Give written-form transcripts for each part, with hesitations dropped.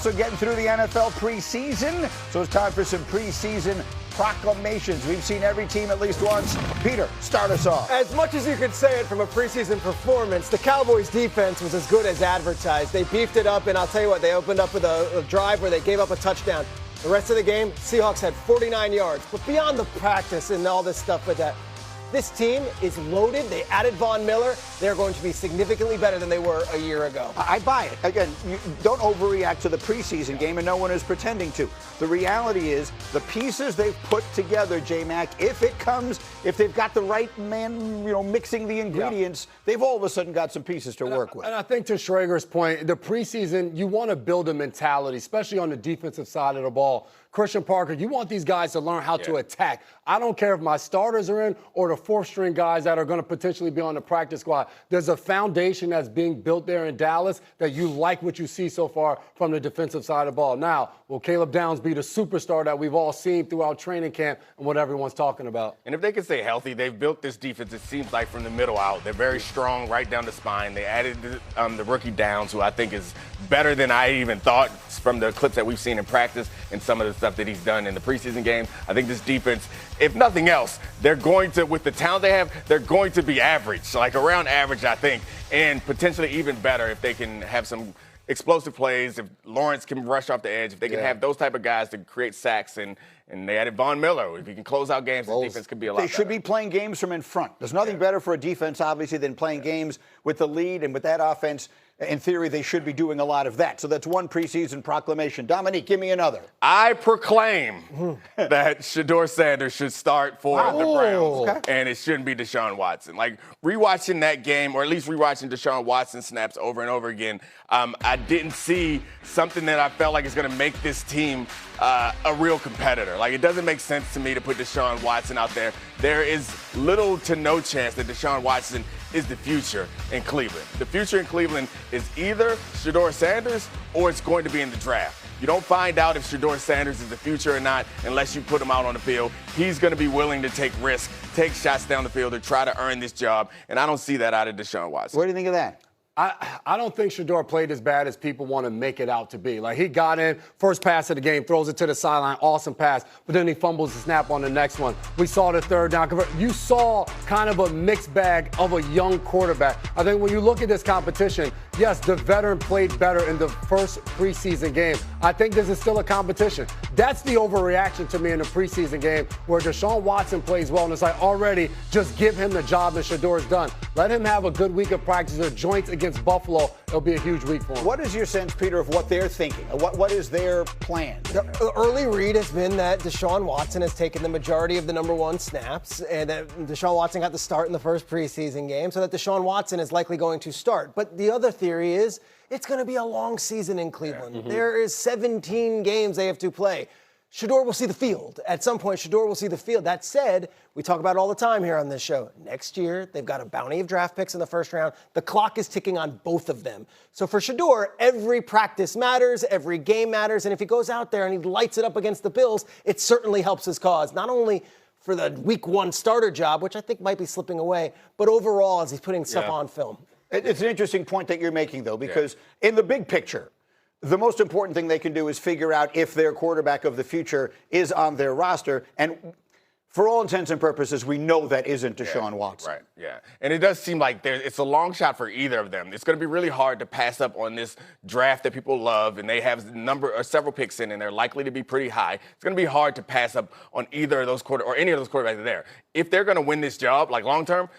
also getting through the NFL preseason, so it's time for some preseason proclamations. We've seen every team at least once. Peter, start us off. As much as you could say it from a preseason performance, the Cowboys defense was as good as advertised. They beefed it up, and I'll tell you what, they opened up with a drive where they gave up a touchdown. The rest of the game, Seahawks had 49 yards. But beyond the practice and all this stuff with that, this team is loaded. They added Von Miller. They're going to be significantly better than they were a year ago. I buy it. Again, you don't overreact to the preseason game, and no one is pretending to. The reality is the pieces they've put together, J-Mac, if they've got the right man, mixing the ingredients, they've all of a sudden got some pieces to work with. And I think to Schrager's point, the preseason, you want to build a mentality, especially on the defensive side of the ball. Christian Parker, you want these guys to learn how to attack. I don't care if my starters are in or the fourth-string guys that are going to potentially be on the practice squad. There's a foundation that's being built there in Dallas that you like what you see so far from the defensive side of the ball. Now, will Caleb Downs be the superstar that we've all seen throughout training camp and what everyone's talking about? And if they can stay healthy, they've built this defense, it seems like, from the middle out. They're very strong right down the spine. They added the rookie Downs, who I think is better than I even thought from the clips that we've seen in practice and some of the stuff that he's done in the preseason games. I think this defense, if nothing else, they're going to, with the talent they have, they're going to be average, like around average, I think, and potentially even better if they can have some explosive plays, if Lawrence can rush off the edge, if they can have those type of guys to create sacks, and they added Von Miller. If he can close out games, the defense could be a lot better. They should be playing games from in front. There's nothing better for a defense, obviously, than playing games with the lead, and with that offense, in theory, they should be doing a lot of that. So that's one preseason proclamation. Dominique, give me another. I proclaim that Shedeur Sanders should start for the Browns, and it shouldn't be Deshaun Watson. Like, rewatching that game, or at least rewatching Deshaun Watson snaps over and over again, I didn't see something that I felt like is going to make this team a real competitor. Like, it doesn't make sense to me to put Deshaun Watson out there. There is little to no chance that Deshaun Watson is the future in Cleveland. The future in Cleveland is either Shedeur Sanders or it's going to be in the draft. You don't find out if Shedeur Sanders is the future or not unless you put him out on the field. He's going to be willing to take risks, take shots down the field to try to earn this job, and I don't see that out of Deshaun Watson. What do you think of that? I don't think Shedeur played as bad as people want to make it out to be. Like, he got in, first pass of the game, throws it to the sideline, awesome pass, but then he fumbles the snap on the next one. We saw the third down convert. You saw kind of a mixed bag of a young quarterback. I think when you look at this competition, yes, the veteran played better in the first preseason game. I think this is still a competition. That's the overreaction to me in the preseason game, where Deshaun Watson plays well, and it's like, already just give him the job and Shedeur's done. Let him have a good week of practice or joints against Buffalo. It'll be a huge week for him. What is your sense, Peter, of what they're thinking? What is their plan? The early read has been that Deshaun Watson has taken the majority of the number one snaps, and that Deshaun Watson got the start in the first preseason game, so that Deshaun Watson is likely going to start. But the other theory is it's going to be a long season in Cleveland. There is 17 games they have to play. Shedeur will see the field. At some point, Shedeur will see the field. That said, we talk about it all the time here on this show. Next year, they've got a bounty of draft picks in the first round. The clock is ticking on both of them. So for Shedeur, every practice matters, every game matters, and if he goes out there and he lights it up against the Bills, it certainly helps his cause. Not only for the week one starter job, which I think might be slipping away, but overall as he's putting stuff on film. It's an interesting point that you're making, though, because in the big picture, the most important thing they can do is figure out if their quarterback of the future is on their roster. And for all intents and purposes, we know that isn't Deshaun Watson. Right, yeah. And it does seem like it's a long shot for either of them. It's going to be really hard to pass up on this draft that people love, and they have several picks in, and they're likely to be pretty high. It's going to be hard to pass up on either of those or any of those quarterbacks there. If they're going to win this job, like long term,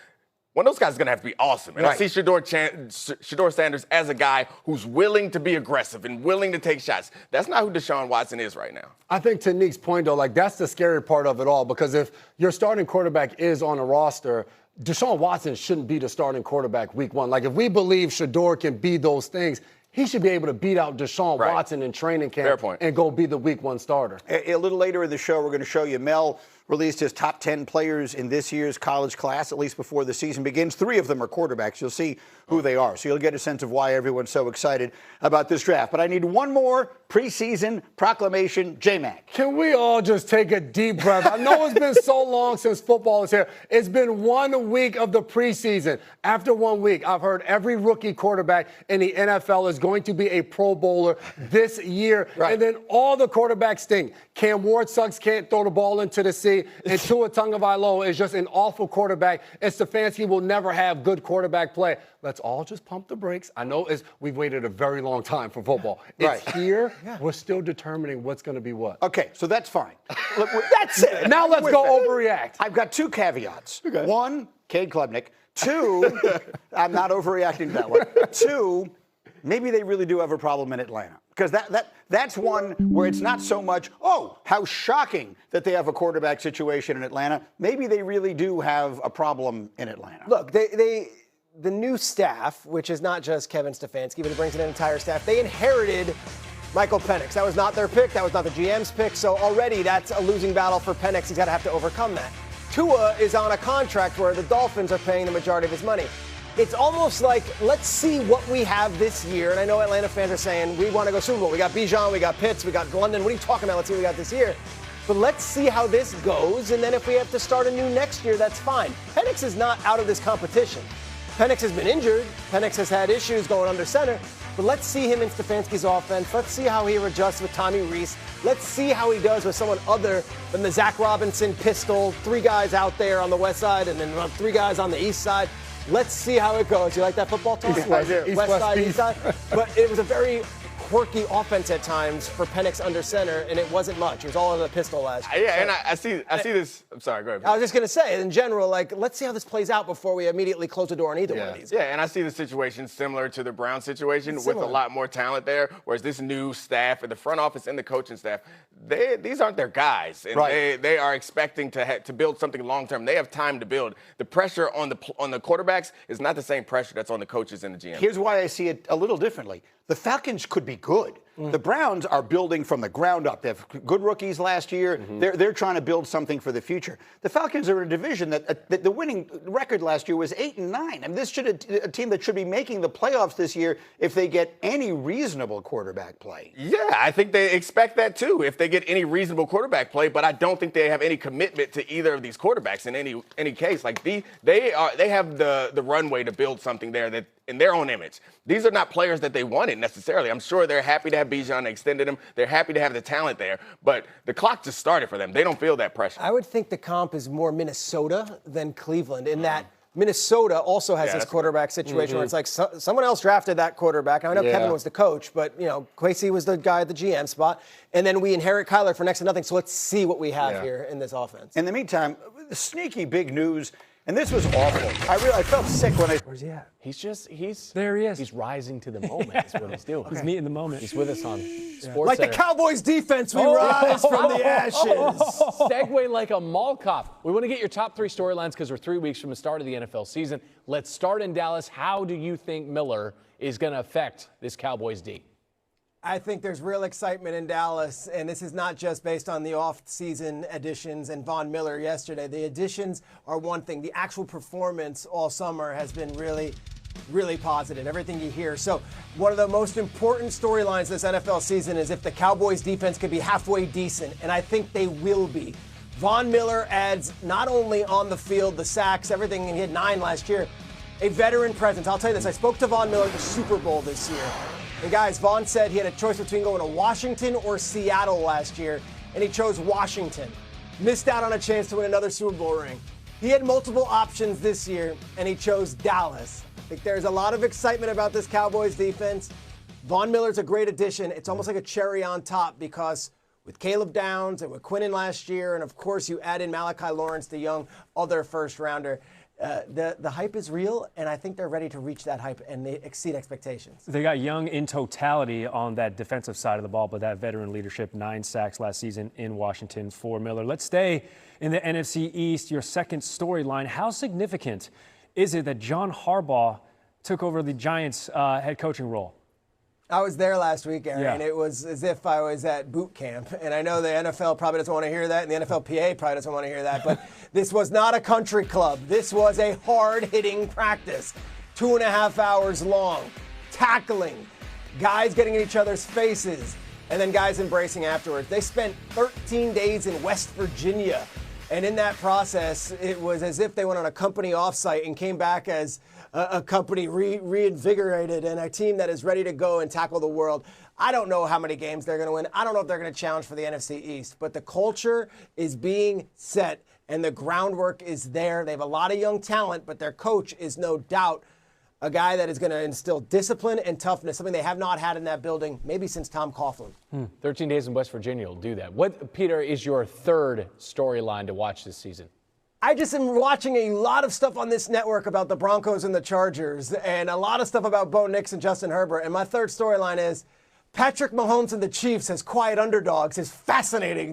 one of those guys is going to have to be awesome. And I see Shedeur Sanders as a guy who's willing to be aggressive and willing to take shots. That's not who Deshaun Watson is right now. I think to Nick's point, though, like, that's the scary part of it all, because if your starting quarterback is on a roster, Deshaun Watson shouldn't be the starting quarterback week one. Like, if we believe Shedeur can be those things, he should be able to beat out Deshaun Watson in training camp and go be the week one starter. A little later in the show, we're going to show you Mel released his top 10 players in this year's college class, at least before the season begins. 3 of them are quarterbacks. You'll see who they are. So you'll get a sense of why everyone's so excited about this draft. But I need one more preseason proclamation. J-Mac. Can we all just take a deep breath? I know it's been so long since football is here. It's been 1 week of the preseason. After 1 week, I've heard every rookie quarterback in the NFL is going to be a Pro Bowler this year. Right. And then all the quarterbacks stink. Cam Ward sucks, can't throw the ball into the sea. And Tua Tagovailoa is just an awful quarterback. And Stefanski will never have good quarterback play. Let's all just pump the brakes. I know we've waited a very long time for football. It's here. Yeah. We're still determining what's going to be what. Okay, so that's fine. Look, that's it. Now let's go overreact. I've got 2 caveats. Okay. 1, Cade Klubnik. 2, I'm not overreacting to that one. 2, maybe they really do have a problem in Atlanta. Because that's one where it's not so much, oh, how shocking that they have a quarterback situation in Atlanta. Maybe they really do have a problem in Atlanta. Look, the new staff, which is not just Kevin Stefanski, but it brings in an entire staff, they inherited Michael Penix. That was not their pick. That was not the GM's pick. So already that's a losing battle for Penix. He's got to have to overcome that. Tua is on a contract where the Dolphins are paying the majority of his money. It's almost like, let's see what we have this year. And I know Atlanta fans are saying, we want to go Super Bowl. We got Bijan, we got Pitts, we got London. What are you talking about? Let's see what we got this year. But let's see how this goes. And then if we have to start anew next year, that's fine. Penix is not out of this competition. Penix has been injured. Penix has had issues going under center. But let's see him in Stefanski's offense. Let's see how he adjusts with Tommy Reese. Let's see how he does with someone other than the Zach Robinson pistol. 3 guys out there on the west side and then 3 guys on the east side. Let's see how it goes. You like that football talk? Yeah, I do. West side, east side. But it was a very quirky offense at times for Penix under center, and it wasn't much. It was all in the pistol last year. Yeah, so, and I see this. I'm sorry, go ahead. I was just going to say, in general, like, let's see how this plays out before we immediately close the door on either one of these. Yeah, and I see the situation similar to the Brown situation with a lot more talent there, whereas this new staff and the front office and the coaching staff, these aren't their guys, and they are expecting to build something long-term. They have time to build. The pressure on the quarterbacks is not the same pressure that's on the coaches and the GM. Here's why I see it a little differently. The Falcons could be good. The Browns are building from the ground up. They have good rookies last year. They're trying to build something for the future. The Falcons are in a division that the winning record last year was 8-9. I mean, this should a team that should be making the playoffs this year if they get any reasonable quarterback play. Yeah, I think they expect that too if they get any reasonable quarterback play. But I don't think they have any commitment to either of these quarterbacks in any case. Like they have the runway to build something there that in their own image. These are not players that they wanted necessarily. I'm sure they're happy to have Bijan. They extended him. They're happy to have the talent there. But the clock just started for them. They don't feel that pressure. I would think the comp is more Minnesota than Cleveland in that Minnesota also has this quarterback situation where it's like someone else drafted that quarterback. I know Kevin was the coach, but, Kwesi was the guy at the GM spot. And then we inherit Kyler for next to nothing. So let's see what we have here in this offense. In the meantime, the sneaky big news. And this was awful. I felt sick when Where's he at? He's there. He is. He's rising to the moment. Is what he's doing. He's meeting the moment. He's with us on Sports Like Center. the Cowboys defense, we rise from the ashes. Segue like a mall cop. We want to get your top 3 storylines because we're 3 weeks from the start of the NFL season. Let's start in Dallas. How do you think Miller is going to affect this Cowboys D? I think there's real excitement in Dallas, and this is not just based on the off-season additions and Von Miller yesterday. The additions are one thing. The actual performance all summer has been really, really positive, everything you hear. So one of the most important storylines this NFL season is if the Cowboys defense could be halfway decent, and I think they will be. Von Miller adds not only on the field, the sacks, everything, and he had 9 last year, a veteran presence. I'll tell you this, I spoke to Von Miller at the Super Bowl this year. And guys, Von said he had a choice between going to Washington or Seattle last year, and he chose Washington. Missed out on a chance to win another Super Bowl ring. He had multiple options this year, and he chose Dallas. I think there's a lot of excitement about this Cowboys defense. Von Miller's a great addition. It's almost like a cherry on top because with Caleb Downs and with Quinnen last year, and of course you add in Malachi Lawrence, the young other first-rounder, the hype is real, and I think they're ready to reach that hype and they exceed expectations. They got young in totality on that defensive side of the ball, but that veteran leadership, 9 sacks last season in Washington for Miller. Let's stay in the NFC East, your second storyline. How significant is it that John Harbaugh took over the Giants' head coaching role? I was there last week, Aaron, Yeah. and it was as if I was at boot camp. And I know the NFL probably doesn't want to hear that, and the NFLPA probably doesn't want to hear that, but this was not a country club. This was a hard-hitting practice, 2.5 hours long, tackling, guys getting in each other's faces, and then guys embracing afterwards. They spent 13 days in West Virginia, and in that process, it was as if they went on a company offsite and came back as a company reinvigorated and a team that is ready to go and tackle the world. I don't know how many games they're going to win. I don't know if they're going to challenge for the NFC East, but the culture is being set and the groundwork is there. They have a lot of young talent, but their coach is no doubt a guy that is going to instill discipline and toughness, something they have not had in that building maybe since Tom Coughlin. 13 days in West Virginia will do that. What, Peter, is your third storyline to watch this season? I just am watching a lot of stuff on this network about the Broncos and the Chargers and a lot of stuff about Bo Nix and Justin Herbert. And my third storyline is Patrick Mahomes and the Chiefs as quiet underdogs is fascinating